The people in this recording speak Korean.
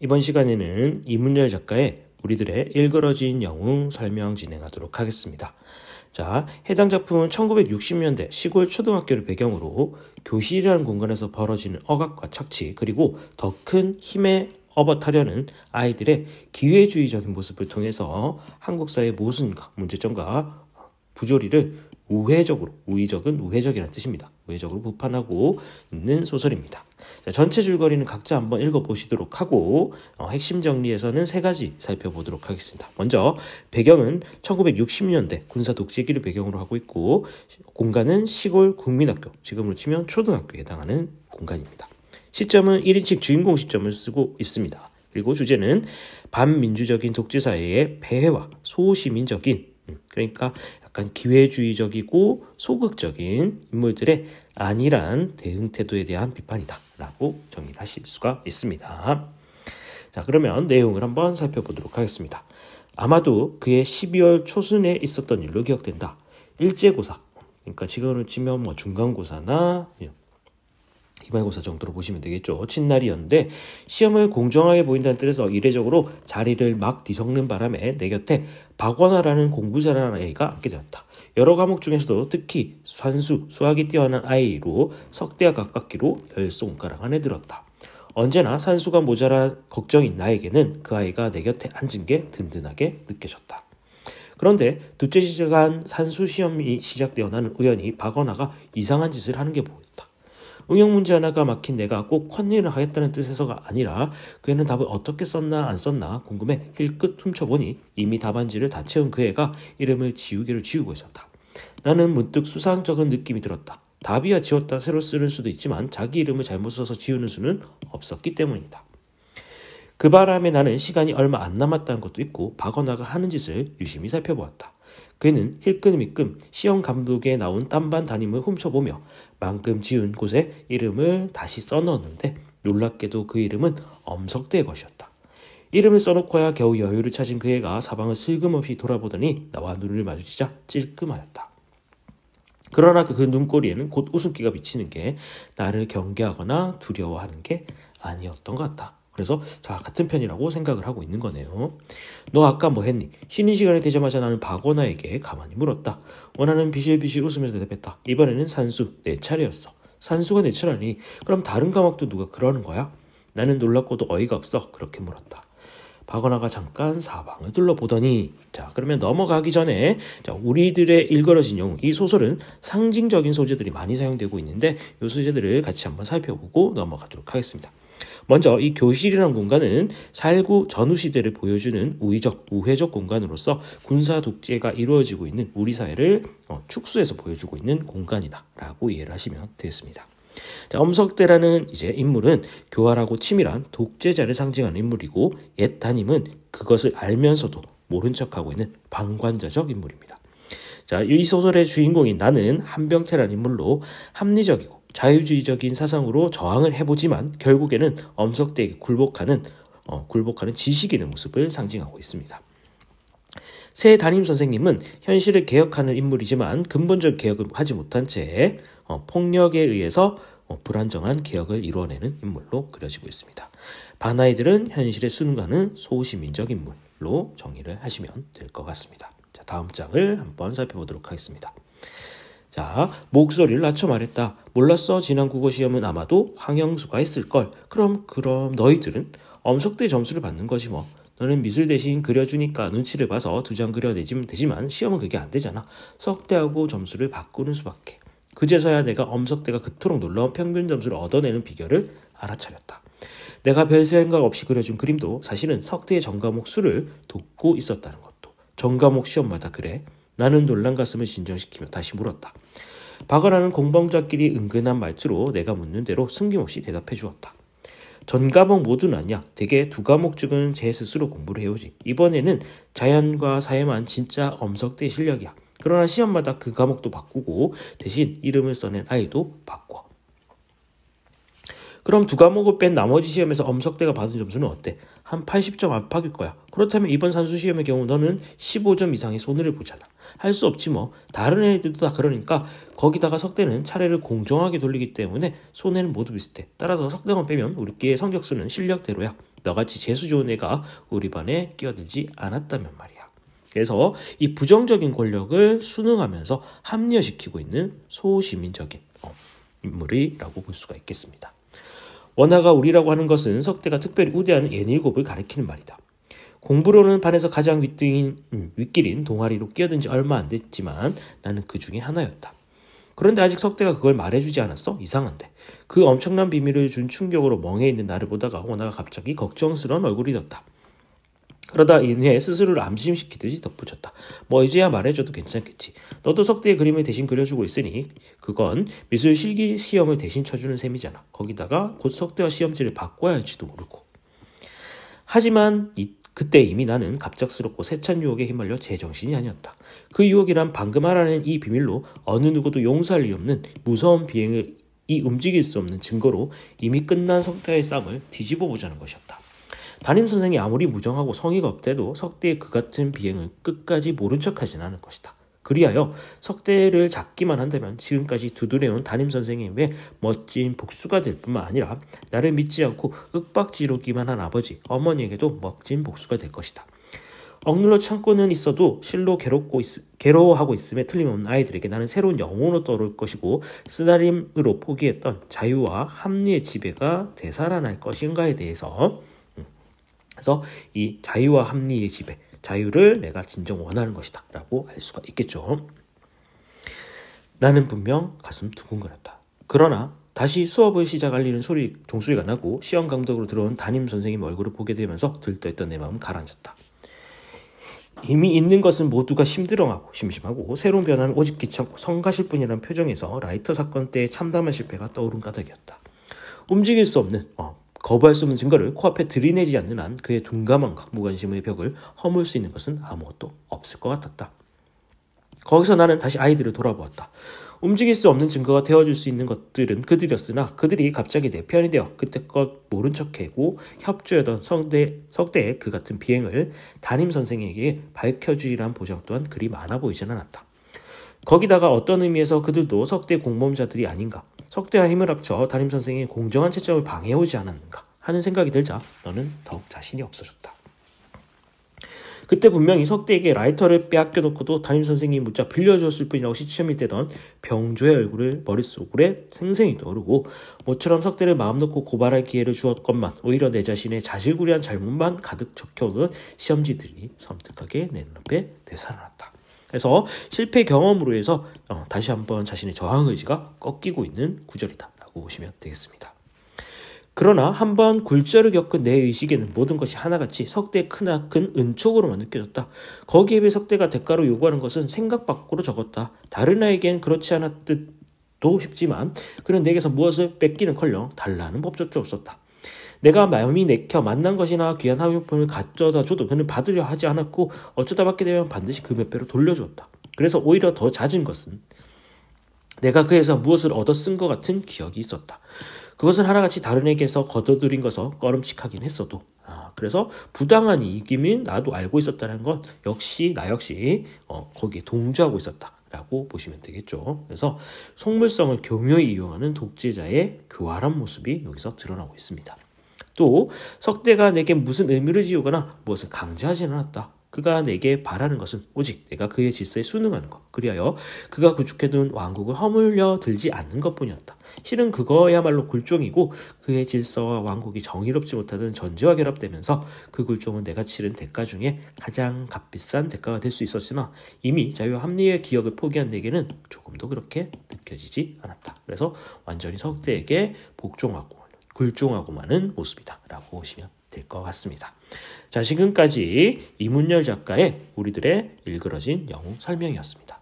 이번 시간에는 이문열 작가의 우리들의 일그러진 영웅 설명 진행하도록 하겠습니다. 자, 해당 작품은 1960년대 시골 초등학교를 배경으로 교실이라는 공간에서 벌어지는 억압과 착취, 그리고 더 큰 힘에 업어타려는 아이들의 기회주의적인 모습을 통해서 한국 사회의 모순과 문제점과 부조리를 우회적은 우회적이라는 뜻입니다. 우회적으로 비판하고 있는 소설입니다. 자, 전체 줄거리는 각자 한번 읽어보시도록 하고 핵심 정리에서는 세 가지 살펴보도록 하겠습니다. 먼저 배경은 1960년대 군사 독재기를 배경으로 하고 있고, 공간은 시골 국민학교, 지금으로 치면 초등학교에 해당하는 공간입니다. 시점은 1인칭 주인공 시점을 쓰고 있습니다. 그리고 주제는 반민주적인 독재사회의 폐해와 소시민적인, 그러니까 약간 기회주의적이고 소극적인 인물들의 안일한 대응 태도에 대한 비판이다 라고 정리하실 수가 있습니다. 자, 그러면 내용을 한번 살펴보도록 하겠습니다. 아마도 그의 12월 초순에 있었던 일로 기억된다. 일제고사, 그러니까 지금으로 치면 중간고사나 기말고사 정도로 보시면 되겠죠. 첫날이었는데 시험을 공정하게 보인다는 뜻에서 이례적으로 자리를 막 뒤섞는 바람에 내 곁에 박원아라는 공부 잘하는 아이가 앉게 되었다. 여러 과목 중에서도 특히 산수, 수학이 뛰어난 아이로 석대와 가깝기로 10손가락 안에 들었다. 언제나 산수가 모자라 걱정인 나에게는 그 아이가 내 곁에 앉은 게 든든하게 느껴졌다. 그런데 둘째 시간 산수 시험이 시작되어 나는 우연히 박원아가 이상한 짓을 하는 게 보였다. 응용 문제 하나가 막힌 내가 꼭 컨닝을 하겠다는 뜻에서가 아니라 그 애는 답을 어떻게 썼나 안 썼나 궁금해 힐끗 훔쳐보니 이미 답안지를 다 채운 그 애가 이름을 지우개로 지우고 있었다. 나는 문득 수상쩍은 느낌이 들었다. 답이야 지웠다 새로 쓰는 수도 있지만 자기 이름을 잘못 써서 지우는 수는 없었기 때문이다. 그 바람에 나는 시간이 얼마 안 남았다는 것도 있고 박원아가 하는 짓을 유심히 살펴보았다. 그는 힐끔힐끔 시험 감독에 나온 딴반 담임을 훔쳐보며 만큼 지운 곳에 이름을 다시 써넣었는데 놀랍게도 그 이름은 엄석대의 것이었다. 이름을 써놓고야 겨우 여유를 찾은 그 애가 사방을 슬금없이 돌아보더니 나와 눈을 마주치자 찔끔하였다. 그러나 그 눈꼬리에는 곧 웃음기가 비치는 게 나를 경계하거나 두려워하는 게 아니었던 것 같다. 그래서 자, 같은 편이라고 생각을 하고 있는 거네요. 너 아까 뭐 했니? 쉬는 시간이 되자마자 나는 박원아에게 가만히 물었다. 원아는 비실비실 웃으면서 대답했다. 이번에는 산수, 내 차례였어. 산수가 내 차례니? 그럼 다른 과목도 누가 그러는 거야? 나는 놀랍고도 어이가 없어 그렇게 물었다. 박원아가 잠깐 사방을 둘러보더니, 자, 그러면 넘어가기 전에 자, 우리들의 일그러진 영웅, 이 소설은 상징적인 소재들이 많이 사용되고 있는데 이 소재들을 같이 한번 살펴보고 넘어가도록 하겠습니다. 먼저 이 교실이라는 공간은 살구 전후 시대를 보여주는 우회적 공간으로서 군사 독재가 이루어지고 있는 우리 사회를 축소해서 보여주고 있는 공간이다 라고 이해를 하시면 되겠습니다. 자, 엄석대라는 이제 인물은 교활하고 치밀한 독재자를 상징하는 인물이고, 옛 담임은 그것을 알면서도 모른 척하고 있는 방관자적 인물입니다. 자, 이 소설의 주인공인 나는 한병태라는 인물로 합리적이고 자유주의적인 사상으로 저항을 해보지만 결국에는 엄석대에게 굴복하는 지식인의 모습을 상징하고 있습니다. 새 담임 선생님은 현실을 개혁하는 인물이지만 근본적 개혁을 하지 못한 채 폭력에 의해서 불안정한 개혁을 이루어내는 인물로 그려지고 있습니다. 반아이들은 현실에 순응하는 소시민적 인물로 정의를 하시면 될 것 같습니다. 자, 다음 장을 한번 살펴보도록 하겠습니다. 자, 목소리를 낮춰 말했다. 몰랐어. 지난 국어시험은 아마도 황영수가 했을걸. 그럼 너희들은 엄석대 점수를 받는 거지 뭐. 너는 미술 대신 그려주니까 눈치를 봐서 2장 그려내지면 되지만 시험은 그게 안 되잖아. 석대하고 점수를 바꾸는 수밖에. 그제서야 내가 엄석대가 그토록 놀라운 평균 점수를 얻어내는 비결을 알아차렸다. 내가 별 생각 없이 그려준 그림도 사실은 석대의 전과목 수를 돕고 있었다는 것도. 전과목 시험마다 그래. 나는 놀란 가슴을 진정시키며 다시 물었다. 박원아는 공범자끼리 은근한 말투로 내가 묻는 대로 숨김없이 대답해 주었다. 전 과목 모두는 아니야. 대개 2과목 쪽은 제 스스로 공부를 해오지. 이번에는 자연과 사회만 진짜 엄석대의 실력이야. 그러나 시험마다 그 과목도 바꾸고 대신 이름을 써낸 아이도 바꿔. 그럼 2과목을 뺀 나머지 시험에서 엄석대가 받은 점수는 어때? 한 80점 안팎일 거야. 그렇다면 이번 산수 시험의 경우 너는 15점 이상의 손해를 보잖아. 할 수 없지 뭐. 다른 애들도 다 그러니까 거기다가 석대는 차례를 공정하게 돌리기 때문에 손해는 모두 비슷해. 따라서 석대만 빼면 우리끼리의 성적수는 실력대로야. 너같이 재수 좋은 애가 우리 반에 끼어들지 않았다면 말이야. 그래서 이 부정적인 권력을 순응하면서 합리화시키고 있는 소시민적인 인물이라고 볼 수가 있겠습니다. 원하가 우리라고 하는 것은 석대가 특별히 우대하는 예닐곱을 가리키는 말이다. 공부로는 반에서 가장 윗길인 동아리로 끼어든 지 얼마 안 됐지만 나는 그 중에 하나였다. 그런데 아직 석대가 그걸 말해주지 않았어? 이상한데. 그 엄청난 비밀을 준 충격으로 멍해 있는 나를 보다가 원하가 갑자기 걱정스러운 얼굴이 떴다. 그러다 이내 스스로를 암심시키듯이 덧붙였다. 뭐 이제야 말해줘도 괜찮겠지. 너도 석대의 그림을 대신 그려주고 있으니 그건 미술 실기 시험을 대신 쳐주는 셈이잖아. 거기다가 곧 석대와 시험지를 바꿔야 할지도 모르고. 하지만 그때 이미 나는 갑작스럽고 세찬 유혹에 휘말려 제정신이 아니었다. 그 유혹이란 방금 알아낸 이 비밀로 어느 누구도 용서할 리 없는 무서운 비행을 움직일 수 없는 증거로 이미 끝난 석대의 싸움을 뒤집어 보자는 것이었다. 담임선생이 아무리 무정하고 성의가 없대도 석대의 그 같은 비행을 끝까지 모른 척하진 않을 것이다. 그리하여 석대를 잡기만 한다면 지금까지 두드려온 담임선생님의 멋진 복수가 될 뿐만 아니라 나를 믿지 않고 윽박지르기만 한 아버지, 어머니에게도 멋진 복수가 될 것이다. 억눌러 참고는 있어도 실로 괴로워하고 있음에 틀림없는 아이들에게 나는 새로운 영웅으로 떠오를 것이고 쓰다림으로 포기했던 자유와 합리의 지배가 되살아날 것인가에 대해서 그래서 이 자유와 합리의 지배, 자유를 내가 진정 원하는 것이다 라고 알 수가 있겠죠. 나는 분명 가슴 두근거렸다. 그러나 다시 수업을 시작하려는 종소리가 나고 시험 강덕으로 들어온 담임 선생님 얼굴을 보게 되면서 들떠있던 내 마음은 가라앉았다. 이미 있는 것은 모두가 심드렁하고 심심하고 새로운 변화는 오직 귀찮고 성가실 뿐이라는 표정에서 라이터 사건 때의 참담한 실패가 떠오른 까닭이었다. 움직일 수 없는 거부할 수 없는 증거를 코앞에 들이내지 않는 한 그의 둔감함과 무관심의 벽을 허물 수 있는 것은 아무것도 없을 것 같았다. 거기서 나는 다시 아이들을 돌아보았다. 움직일 수 없는 증거가 되어줄 수 있는 것들은 그들이었으나 그들이 갑자기 내 편이 되어 그때껏 모른 척하고 협조하던 석대의 그 같은 비행을 담임선생에게 밝혀주리란 보장 또한 그리 많아 보이진 않았다. 거기다가 어떤 의미에서 그들도 석대 공범자들이 아닌가, 석대와 힘을 합쳐 담임선생의 공정한 채점을 방해하지 않았는가 하는 생각이 들자 너는 더욱 자신이 없어졌다. 그때 분명히 석대에게 라이터를 빼앗겨놓고도 담임선생님이 묻자 빌려주었을 뿐이라고 시치미를 떼던 병조의 얼굴을 머릿속에 생생히 떠오르고 모처럼 석대를 마음 놓고 고발할 기회를 주었건만 오히려 내 자신의 자질구레한 잘못만 가득 적혀오던 시험지들이 섬뜩하게 내 눈앞에 되살아났다. 그래서 실패 경험으로 해서 다시 한번 자신의 저항 의지가 꺾이고 있는 구절이다 라고 보시면 되겠습니다. 그러나 한번 굴절을 겪은 내 의식에는 모든 것이 하나같이 석대의 크나큰 은촉으로만 느껴졌다. 거기에 비해 석대가 대가로 요구하는 것은 생각 밖으로 적었다. 다른 아이에겐 그렇지 않았듯도 싶지만 그는 내게서 무엇을 뺏기는커녕 달라는 법조차 없었다. 내가 마음이 내켜 만난 것이나 귀한 학용품을 가져다 줘도 그는 받으려 하지 않았고 어쩌다 받게 되면 반드시 그 몇 배로 돌려주었다. 그래서 오히려 더 잦은 것은 내가 그에서 무엇을 얻어 쓴 것 같은 기억이 있었다. 그것은 하나같이 다른 에게서 걷어들인 것서 꺼름칙하긴 했어도 그래서 부당한 이익임을 나도 알고 있었다는 것 나 역시 거기에 동조하고 있었다라고 보시면 되겠죠. 그래서 속물성을 교묘히 이용하는 독재자의 교활한 모습이 여기서 드러나고 있습니다. 또 석대가 내게 무슨 의미를 지우거나 무엇을 강제하지는 않았다. 그가 내게 바라는 것은 오직 내가 그의 질서에 순응하는 것, 그리하여 그가 구축해둔 왕국을 허물려 들지 않는 것뿐이었다. 실은 그거야말로 굴종이고 그의 질서와 왕국이 정의롭지 못하던 전제와 결합되면서 그 굴종은 내가 치른 대가 중에 가장 값비싼 대가가 될 수 있었으나 이미 자유와 합리의 기억을 포기한 내게는 조금도 그렇게 느껴지지 않았다. 그래서 완전히 석대에게 복종하고 굴종하고 마는 모습이다 라고 보시면 될 것 같습니다. 자, 지금까지 이문열 작가의 우리들의 일그러진 영웅 설명이었습니다.